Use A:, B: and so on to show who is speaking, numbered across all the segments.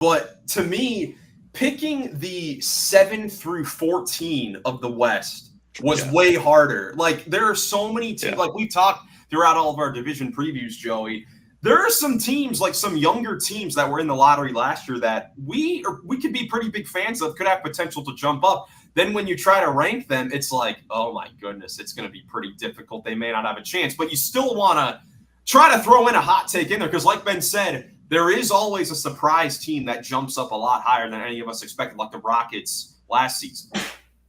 A: But to me, picking the 7 through 14 of the West was way harder. Like, there are so many teams, like we talked throughout all of our division previews, Joey. There are some teams, like some younger teams that were in the lottery last year that we could be pretty big fans of, could have potential to jump up. Then when you try to rank them, it's like, oh my goodness, it's going to be pretty difficult. They may not have a chance, but you still want to try to throw in a hot take in there because, like Ben said, there is always a surprise team that jumps up a lot higher than any of us expected, like the Rockets last season.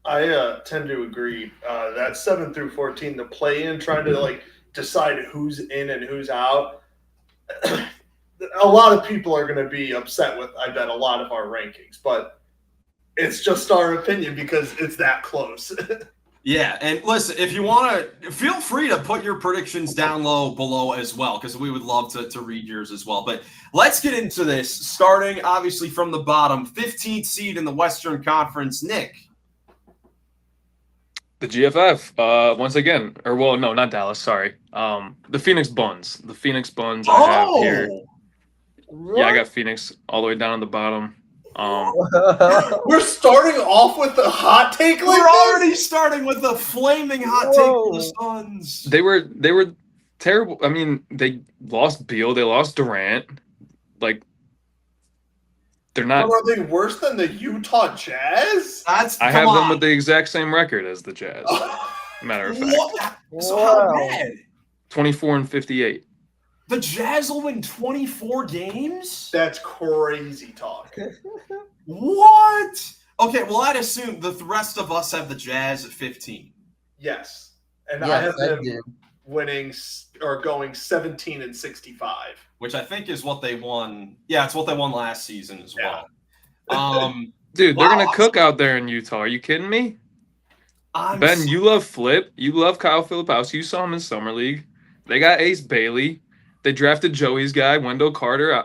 B: I tend to agree. That 7 through 14, the play-in, trying to like decide who's in and who's out. A lot of people are going to be upset with, I bet, a lot of our rankings, but it's just our opinion because it's that close.
A: Yeah, and listen, if you want to, feel free to put your predictions down below as well, because we would love to read yours as well. But let's get into this, starting obviously from the bottom, 15th seed in the Western Conference. Nick.
C: The GFF, once again, or well, no, not Dallas, sorry. The Phoenix Buns. The Phoenix Buns I have here. What? Yeah, I got Phoenix all the way down at the bottom.
B: We're starting off with the hot take.
A: We're already starting with the flaming hot take for the Suns.
C: They were terrible. I mean, they lost Beal, they lost Durant. Like, they're not.
B: Are they worse than the Utah Jazz?
C: I have them with the exact same record as the Jazz. Matter of fact.
A: So how bad?
C: 24-58.
A: The Jazz will win 24 games?
B: That's crazy talk.
A: What? Okay, well, I'd assume the rest of us have the Jazz at 15.
B: Yes. And I have them winning or going 17-65.
A: Which I think is what they won. Yeah, it's what they won last season as well.
C: Dude, they're going to cook out there in Utah. Are you kidding me? Ben, you love Flip. You love Kyle Filipowski. You saw him in Summer League. They got Ace Bailey. They drafted Joey's guy, Wendell Carter.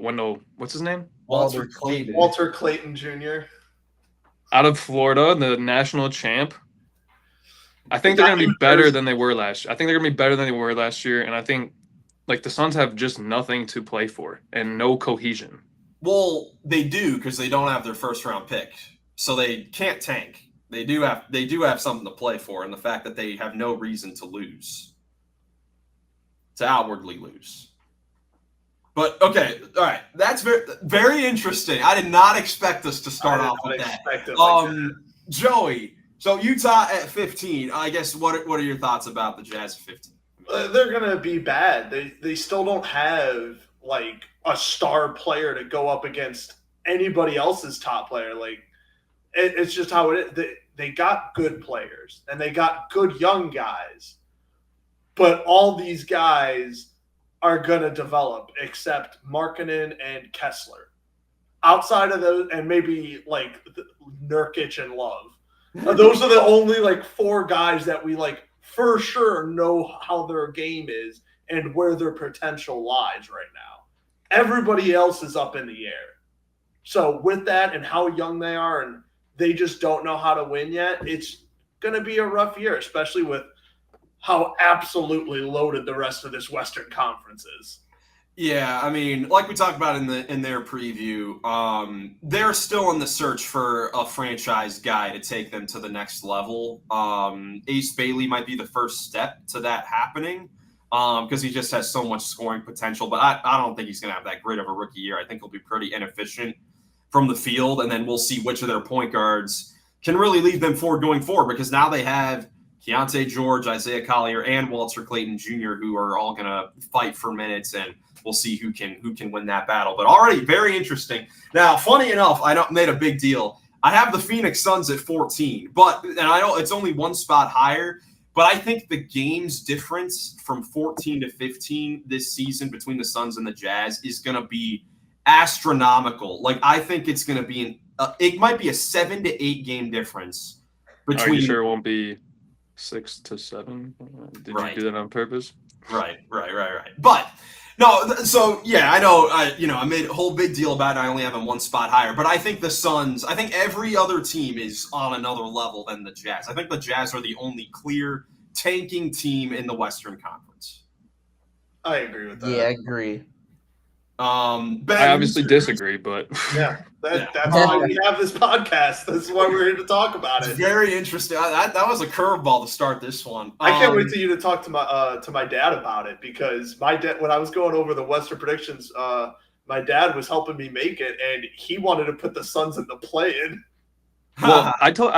C: Wendell, what's his name?
A: Walter Clayton.
B: Walter Clayton Jr.
C: Out of Florida, the national champ. I think they're going to be better than they were last year. And I think like the Suns have just nothing to play for and no cohesion.
A: Well, they do because they don't have their first round pick. So they can't tank. They do have something to play for, and the fact that they have no reason to lose. To outwardly lose. But okay, all right. That's very, very interesting. I did not expect us to start off with that. Joey, so Utah at 15. I guess what are your thoughts about the Jazz at 15?
B: They're gonna be bad. They still don't have like a star player to go up against anybody else's top player. Like it's just how it is. They got good players and they got good young guys. But all these guys are going to develop except Markkanen and Kessler. Outside of those, and maybe like Nurkic and Love. Those are the only like four guys that we like for sure know how their game is and where their potential lies right now. Everybody else is up in the air. So with that and how young they are and they just don't know how to win yet, it's going to be a rough year, especially with how absolutely loaded the rest of this Western Conference is.
A: Yeah, I mean, like we talked about in their preview, they're still in the search for a franchise guy to take them to the next level. Ace Bailey might be the first step to that happening because he just has so much scoring potential. But I don't think he's going to have that great of a rookie year. I think he'll be pretty inefficient from the field, and then we'll see which of their point guards can really lead them forward going forward because now they have Keontae George, Isaiah Collier, and Walter Clayton Jr., who are all going to fight for minutes, and we'll see who can win that battle. But already very interesting. Now, funny enough, I made a big deal. I have the Phoenix Suns at 14, and I know it's only one spot higher, but I think the game's difference from 14 to 15 this season between the Suns and the Jazz is going to be astronomical. Like, I think it's going to be it might be a 7 to 8 game difference between.
C: Are you sure it won't be 6 to 7? Did you do that on purpose?
A: Right. But no, so yeah, I know. I made a whole big deal about it. I only have them one spot higher, but I think the Suns. I think every other team is on another level than the Jazz. I think the Jazz are the only clear tanking team in the Western Conference.
B: I agree with that.
D: Yeah, I agree.
A: Ben,
C: I obviously disagree, but
B: yeah, that's why we have this podcast. That's why we're here to talk about it.
A: It's very interesting. That was a curveball to start this one.
B: I can't wait till you to talk to my dad about it, because my dad, when I was going over the Western predictions, my dad was helping me make it, and he wanted to put the Suns in the play-in.
C: Well,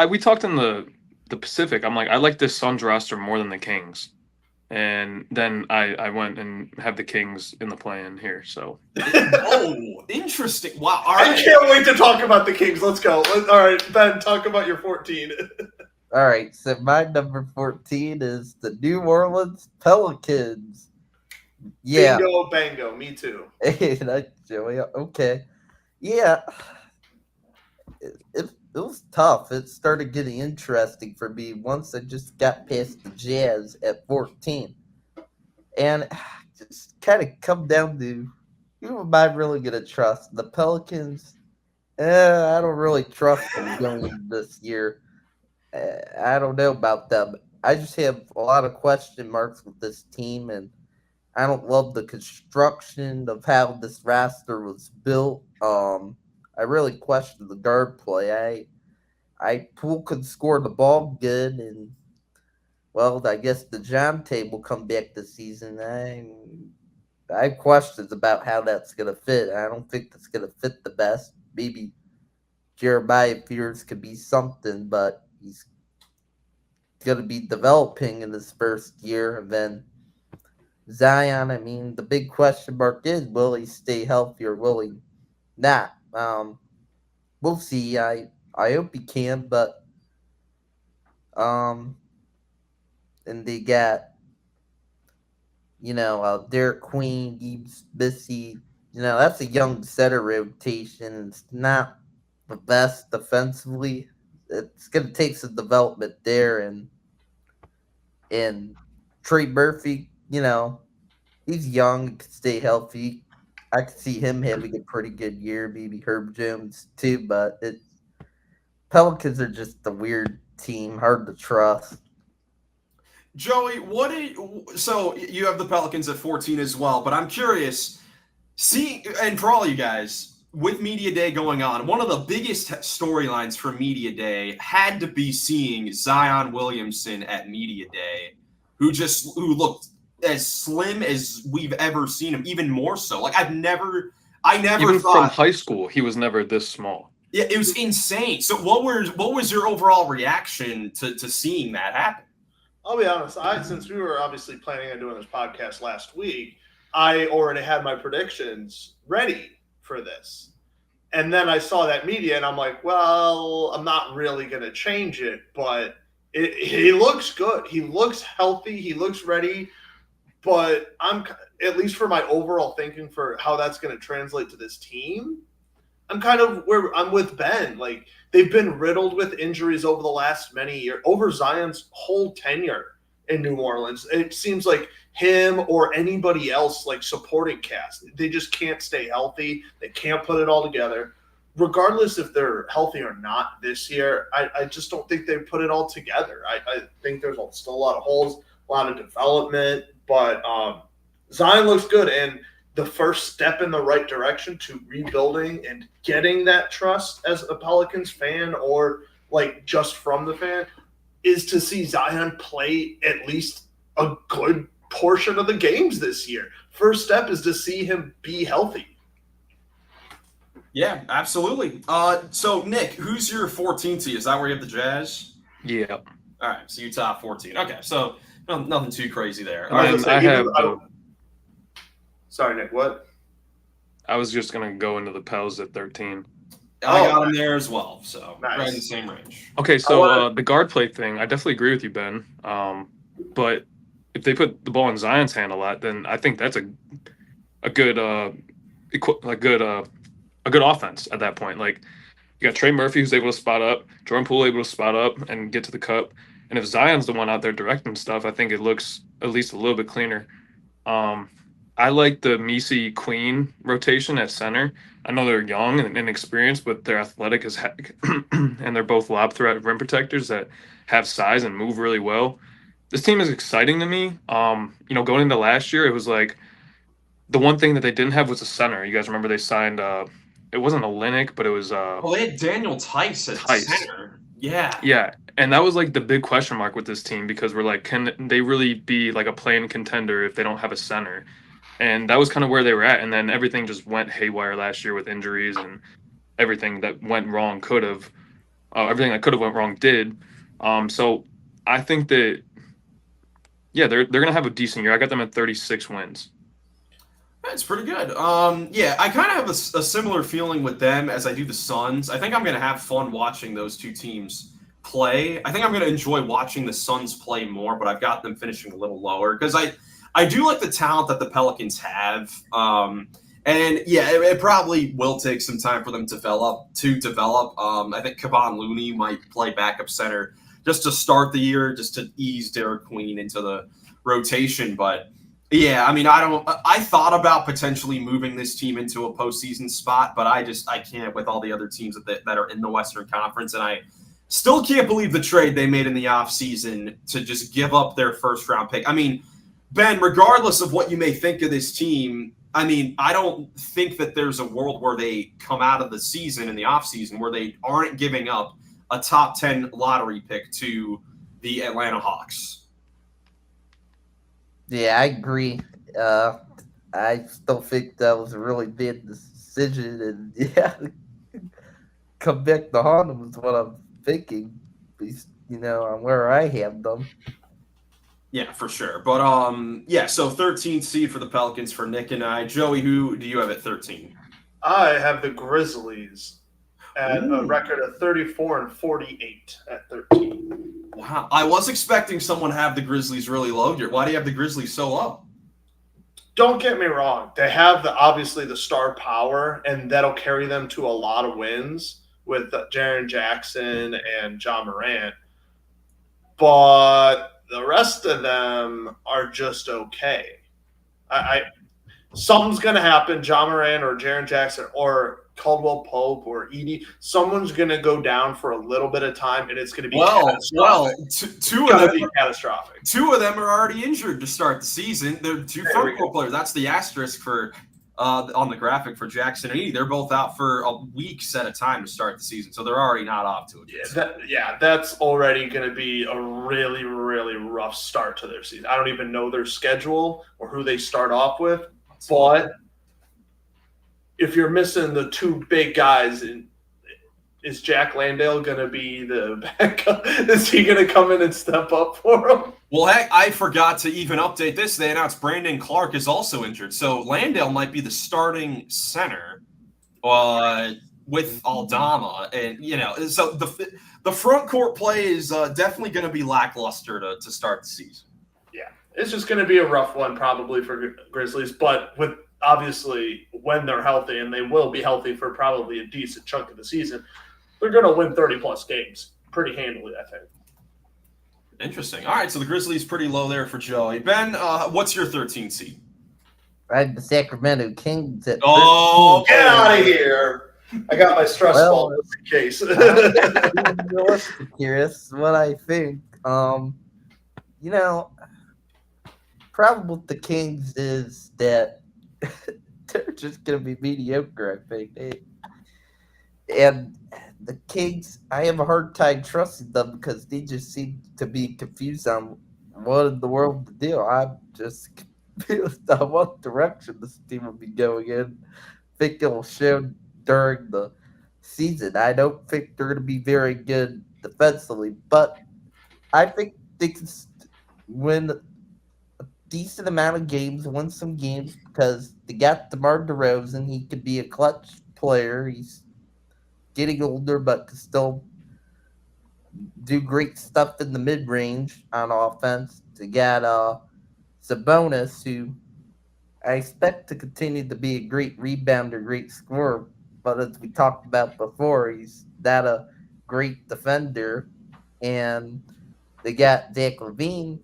C: we talked in the Pacific. I'm like, I like this Suns roster more than the Kings. And then I went and have the Kings in the play-in here. So,
A: oh, interesting! Wow, all
B: right.
A: I
B: can't wait to talk about the Kings. Let's go. All right, Ben, talk about your 14.
D: All right, so my number 14 is the New Orleans Pelicans. Yeah,
B: bingo, bango. Me too.
D: Hey, that's Joey. Okay, yeah. It was tough. It started getting interesting for me once I just got past the Jazz at 14. And just kind of come down to who am I really going to trust? The Pelicans? I don't really trust them going into this year. I don't know about them. I just have a lot of question marks with this team, and I don't love the construction of how this roster was built. I really question the guard play. Poole could score the ball good, and well, I guess the John will come back this season. I have questions about how that's gonna fit. I don't think that's gonna fit the best. Maybe Jeremiah Fears could be something, but he's gonna be developing in his first year. And then Zion, I mean, the big question mark is, will he stay healthy or will he not? We'll see. I hope he can, but and they got Derek Queen, Gibbs, Bissy. That's a young center rotation. It's not the best defensively. It's gonna take some development there, and Trey Murphy, he's young, could stay healthy. I could see him having a pretty good year, maybe Herb Jones too, but Pelicans are just a weird team, hard to trust.
A: Joey, so you have the Pelicans at 14 as well, but I'm curious, and for all you guys, with Media Day going on, one of the biggest storylines for Media Day had to be seeing Zion Williamson at Media Day, who looked as slim as we've ever seen him, even more so. Like I never
C: even
A: thought
C: from high school he was never this small.
A: Yeah, it was insane. So what was your overall reaction to seeing that happen?
B: I'll be honest. Since we were obviously planning on doing this podcast last week, I already had my predictions ready for this. And then I saw that media, and I'm like, well, I'm not really going to change it, but he looks good. He looks healthy. He looks ready. But I'm, at least for my overall thinking for how that's going to translate to this team, I'm kind of where I'm with Ben. Like, they've been riddled with injuries over the last many years, over Zion's whole tenure in New Orleans. It seems like him or anybody else, like supporting cast, they just can't stay healthy. They can't put it all together. Regardless if they're healthy or not this year, I just don't think they put it all together. I think there's still a lot of holes, a lot of development, but Zion looks good, and the first step in the right direction to rebuilding and getting that trust as a Pelicans fan, or like just from the fan, is to see Zion play at least a good portion of the games this year. First step is to see him be healthy.
A: Yeah, absolutely. So Nick, who's your 14 seed? Is that where you have the Jazz?
C: Yeah.
A: All right, so Utah 14. Okay, so nothing too crazy there.
B: Sorry, Nick, what?
C: I was just going to go into the Pels at 13.
A: I got him there as well, so
B: nice.
A: Right in the same range.
C: Okay, so the guard play thing, I definitely agree with you, Ben. But if they put the ball in Zion's hand a lot, then I think that's a good offense at that point. Like, you got Trey Murphy who's able to spot up, Jordan Poole able to spot up and get to the cup. And if Zion's the one out there directing stuff, I think it looks at least a little bit cleaner. I like the Messi Queen rotation at center. I know they're young and inexperienced, but they're athletic as heck. And they're both lob threat rim protectors that have size and move really well. This team is exciting to me. Going into last year, it was like the one thing that they didn't have was a center. You guys remember they signed it wasn't Olynyk, but it was
A: Oh, they had Daniel Tice at center. Yeah.
C: Yeah, and that was like the big question mark with this team because we're like, can they really be like a play-in contender if they don't have a center? And that was kind of where they were at. And then everything just went haywire last year with injuries and everything that went wrong could have, everything that could have went wrong did. So I think that, yeah, they're gonna have a decent year. I got them at 36 wins.
A: That's pretty good. Yeah, I kind of have a similar feeling with them as I do the Suns. I think I'm going to have fun watching those two teams play. I think I'm going to enjoy watching the Suns play more, but I've got them finishing a little lower because I do like the talent that the Pelicans have. And yeah, it probably will take some time for them to develop. I think Kevon Looney might play backup center just to start the year, just to ease Derek Queen into the rotation, but. Yeah, I mean, I thought about potentially moving this team into a postseason spot, but I can't with all the other teams that are in the Western Conference, and I still can't believe the trade they made in the offseason to just give up their first-round pick. I mean, Ben, regardless of what you may think of this team, I mean, I don't think that there's a world where they come out of the season in the offseason where they aren't giving up a top 10 lottery pick to the Atlanta Hawks.
D: Yeah, I agree. I still think that was a really bad decision, and yeah, come back to haunt them is what I'm thinking. At least, on where I have them.
A: Yeah, for sure. But yeah, so 13th seed for the Pelicans for Nick and I. Joey, who do you have at 13?
B: I have the Grizzlies at
A: Ooh.
B: a record of 34-48 at 13.
A: Wow, I was expecting someone to have the Grizzlies really low here. Why do you have the Grizzlies so low?
B: Don't get me wrong. They have obviously the star power, and that'll carry them to a lot of wins with Jaren Jackson and John Morant. But the rest of them are just okay. Something's going to happen. John Morant or Jaren Jackson or Caldwell Pope or Edie, someone's going to go down for a little bit of time, and it's going to be catastrophic.
A: Two of them are already injured to start the season. They're two front court players. That's the asterisk for on the graphic for Jackson and Edie. They're both out for a week at a time to start the season, so they're already not off to it.
B: That's already going to be a really, really rough start to their season. I don't even know their schedule or who they start off with, but if you're missing the two big guys, is Jack Landale going to be the backup? Is he going to come in and step up for him?
A: Well, heck, I forgot to even update this. They announced Brandon Clark is also injured. So Landale might be the starting center with Aldama. And, so the front court play is definitely going to be lackluster to start the season.
B: Yeah, it's just going to be a rough one probably for Grizzlies. But with obviously when they're healthy, and they will be healthy for probably a decent chunk of the season, they're going to win 30-plus games pretty handily, I think.
A: Interesting. All right, so the Grizzlies pretty low there for Joey. Ben, what's your 13th seed?
D: I have the Sacramento Kings at 13.
B: Oh, get out of here. I got my stress ball just in case.
D: Curious what I think. Problem with the Kings is that they're just going to be mediocre, I think. And the Kings, I have a hard time trusting them because they just seem to be confused on what in the world to do. I'm just confused on what direction this team will be going in. I think it will show during the season. I don't think they're going to be very good defensively, but I think they can win a decent amount of games, win some games because they got DeMar DeRozan. He could be a clutch player. He's getting older, but can still do great stuff in the mid-range on offense. They got Sabonis, who I expect to continue to be a great rebounder, great scorer. But as we talked about before, he's not a great defender. And they got Zach LaVine,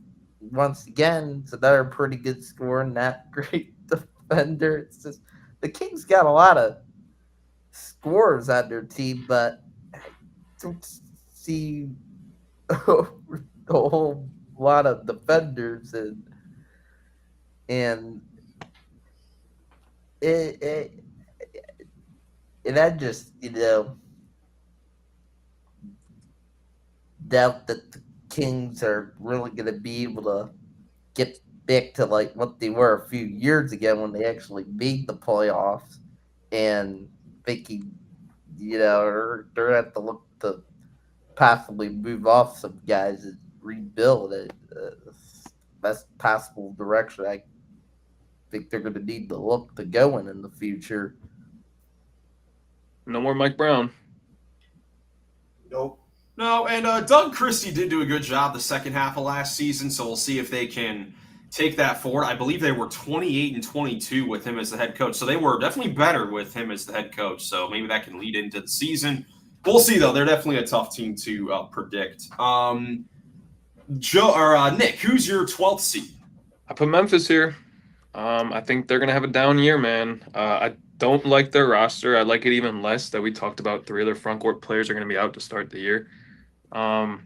D: once again, it's another pretty good scorer, not great defender. It's just the Kings got a lot of scorers on their team, but I don't see a whole lot of defenders, and and I just, doubt that the Kings are really going to be able to get back to like what they were a few years ago when they actually made the playoffs, and thinking, they're going to have to look to possibly move off some guys and rebuild it. Best possible direction I think they're going to need to look to go in the future.
C: No more Mike Brown.
B: Nope.
A: No, and Doug Christie did do a good job the second half of last season, so we'll see if they can take that forward. I believe they were 28-22 with him as the head coach, so they were definitely better with him as the head coach, so maybe that can lead into the season. We'll see, though. They're definitely a tough team to predict. Nick, who's your 12th seed?
C: I put Memphis here. I think they're going to have a down year, man. I don't like their roster. I like it even less that we talked about 3 of their front court players are going to be out to start the year. I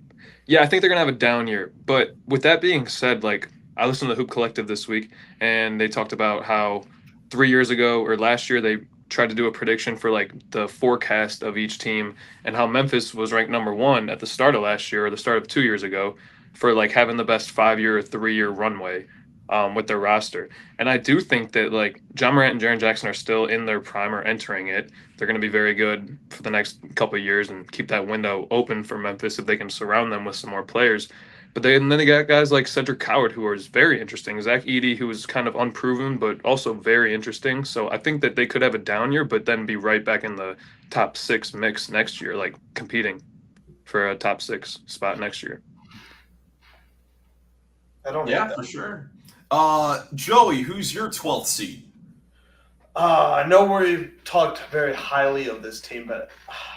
C: think they're going to have a down year. But with that being said, like, I listened to the Hoop Collective this week, and they talked about how 3 years ago or last year they tried to do a prediction for like the forecast of each team, and how Memphis was ranked number 1 at the start of last year or the start of 2 years ago for like having the best 5-year or 3-year runway with their roster. And I do think that like John Morant and Jaren Jackson are still in their prime or entering it. They're going to be very good for the next couple of years and keep that window open for Memphis if they can surround them with some more players. But then they got guys like Cedric Coward, who is very interesting. Zach Edey, who is kind of unproven, but also very interesting. So I think that they could have a down year, but then be right back in the top 6 mix next year, like competing for a top 6 spot next year.
B: I don't.
A: Yeah, for sure. Joey, who's your 12th seed?
B: I know we've talked very highly of this team, but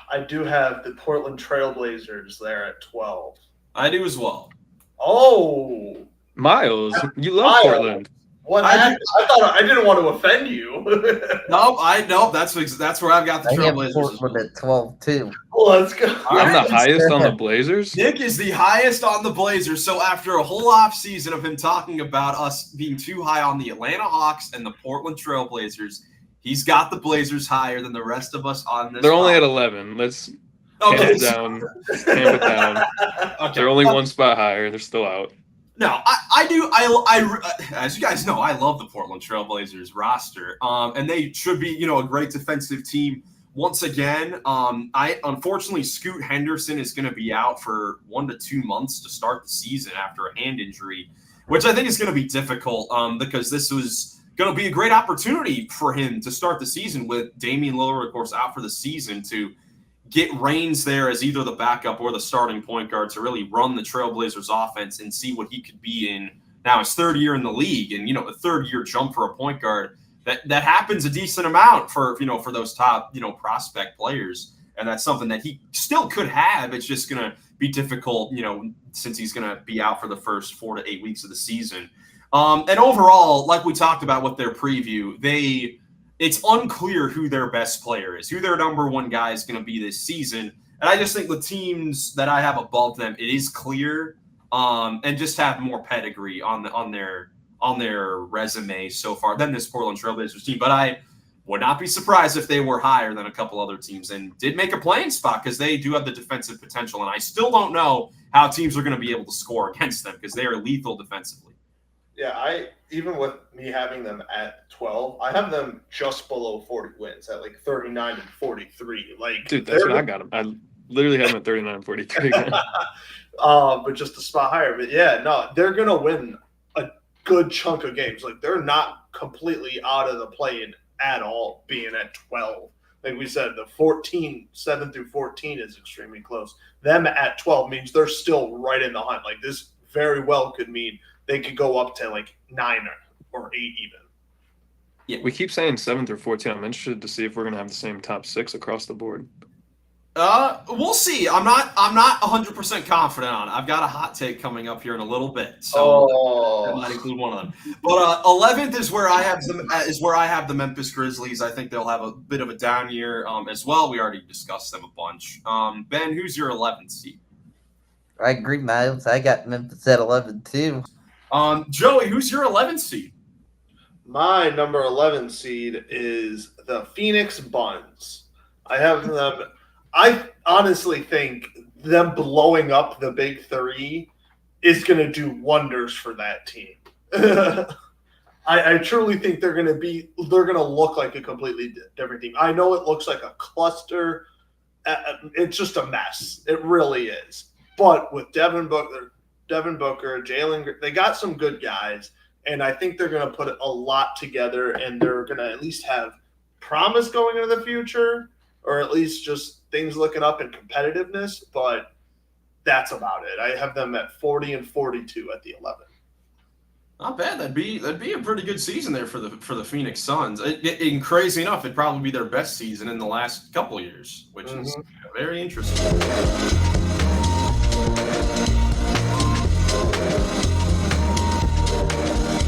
B: I do have the Portland Trailblazers there at 12.
A: I do as well.
B: Oh,
C: Miles, you love
B: Miles.
C: Portland.
B: What happened? I thought I didn't want to offend you.
A: No, that's where I've got the
D: I have
A: Trailblazers.
D: Portland at 12 too.
B: Let's go.
C: I'm the highest on the Blazers.
A: Nick is the highest on the Blazers. So after a whole off season of him talking about us being too high on the Atlanta Hawks and the Portland Trailblazers, he's got the Blazers higher than the rest of us on this.
C: They're only at 11. Let's tamp it down.
A: Okay.
C: They're only 1 spot higher. They're still out.
A: No, I do. I as you guys know, I love the Portland Trailblazers roster, and they should be, a great defensive team once again. Unfortunately, Scoot Henderson is going to be out for 1 to 2 months to start the season after a hand injury, which I think is going to be difficult because this was going to be a great opportunity for him to start the season with Damian Lillard, of course, out for the season, to get Reigns there as either the backup or the starting point guard to really run the Trailblazers offense and see what he could be in now his 3rd year in the league. And, a 3rd-year jump for a point guard, that happens a decent amount for those top, prospect players. And that's something that he still could have. It's just going to be difficult, since he's going to be out for the first 4 to 8 weeks of the season. And overall, like we talked about with their preview, it's unclear who their best player is, who their number 1 guy is going to be this season. And I just think the teams that I have above them, it is clear, and just have more pedigree on their resume so far than this Portland Trailblazers team. But I would not be surprised if they were higher than a couple other teams and did make a playing spot because they do have the defensive potential. And I still don't know how teams are going to be able to score against them because they are lethal defensively.
B: Yeah, even with me having them at 12, I have them just below 40 wins at like 39 and 43. Like,
C: dude, that's what I got them. I literally have them at 39 and 43.
B: But just a spot higher. But yeah, no, they're gonna win a good chunk of games. Like, they're not completely out of the play-in at all, being at 12. Like we said, the 7 through 14 is extremely close. Them at 12 means they're still right in the hunt. Like, this very well could mean they could go up to like 9 or 8 even.
C: Yeah, we keep saying 7 through 14. I'm interested to see if we're gonna have the same top 6 across the board.
A: We'll see. I'm not 100% confident on it. I've got a hot take coming up here in a little bit, so that might include one of them. But 11th is where I have the Memphis Grizzlies. I think they'll have a bit of a down year as well. We already discussed them a bunch. Ben, who's your 11th seed?
D: I agree, Miles. I got Memphis at 11 too.
A: Joey, who's your 11th seed?
B: My number 11 seed is the Phoenix Buns. I have them. I honestly think them blowing up the Big Three is going to do wonders for that team. I truly think they're going to look like a completely different team. I know it looks like a cluster. It's just a mess. It really is. But with Devin Booker, Jalen, they got some good guys. And I think they're going to put a lot together, and they're going to at least have promise going into the future, or at least just things looking up in competitiveness. But that's about it. I have them at 40 and 42 at the 11.
A: Not bad. That'd be a pretty good season there for the Phoenix Suns. And crazy enough, it'd probably be their best season in the last couple of years, which is very interesting.